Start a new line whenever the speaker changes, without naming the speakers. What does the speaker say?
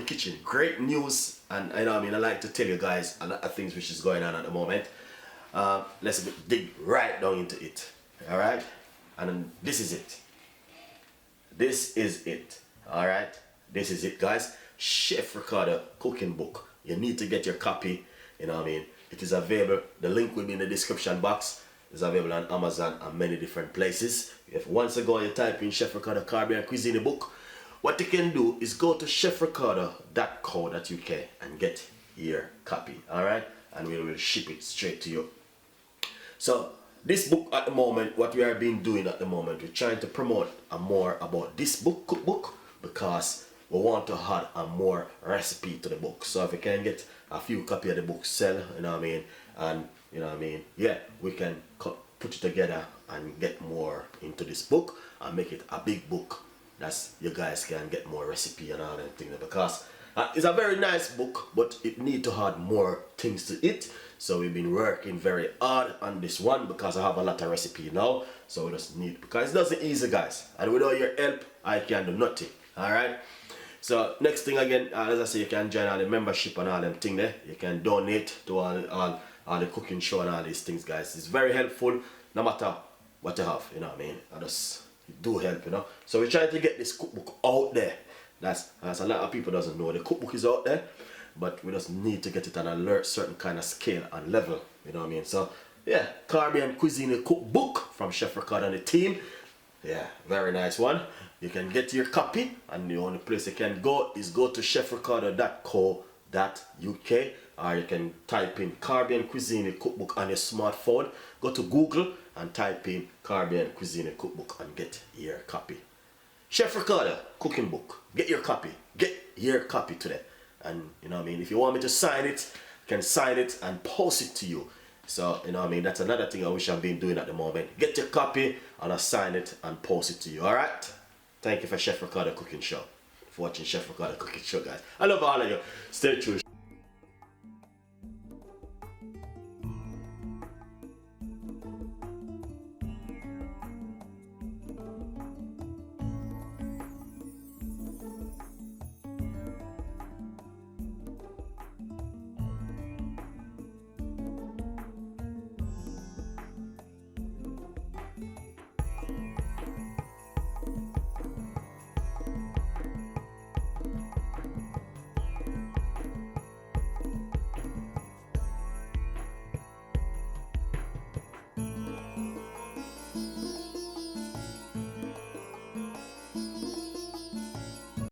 kitchen. Great news, and you know what I mean, I like to tell you guys a lot of things which is going on at the moment. Let's dig right down into it. Alright? And then this is it. This is it. Alright? This is it, guys. Chef Ricardo cooking book. You need to get your copy. You know what I mean? It is available. The link will be in the description box. It's available on Amazon and many different places. If once ago you type in Chef Ricardo Caribbean Cuisine book, what you can do is go to chefricardo.co.uk and get your copy. Alright? And we will ship it straight to you. So this book at the moment, what we are being doing at the moment, we're trying to promote more about this book, cookbook, because we want to add a more recipe to the book. So if we can get a few copies of the book sell, you know what I mean, and you know what I mean, yeah, we can put it together and get more into this book and make it a big book. That's, you guys can get more recipe and all that things, because it's a very nice book, but it need to add more things to it. So we've been working very hard on this one because I have a lot of recipe now. So we just need, because it doesn't easy, guys, and without your help I can do nothing. Alright, so next thing again, as I say, you can join all the membership and all them thing there. You can donate to all the cooking show and all these things, guys. It's very helpful no matter what you have, you know what I mean. I just do help, you know. So we're trying to get this cookbook out there. That's a lot of people doesn't know the cookbook is out there, but we just need to get it on a certain kind of scale and level, you know what I mean. So yeah, Caribbean Cuisine cookbook from Chef Ricardo and the team. Yeah, very nice one. You can get your copy, and the only place you can go is go to chefricardo.co.uk, or you can type in Caribbean Cuisine cookbook on your smartphone. Go to Google and type in Caribbean Cuisine cookbook and get your copy. Chef Ricardo cooking book. Get your copy. Get your copy today. And you know what I mean, if you want me to sign it, I can sign it and post it to you. So you know what I mean, that's another thing I wish I've been doing at the moment. Get your copy and I'll sign it and post it to you. Alright? Thank you for Chef Ricardo Cooking Show. For watching Chef Ricardo Cooking Show, guys. I love all of you. Stay tuned.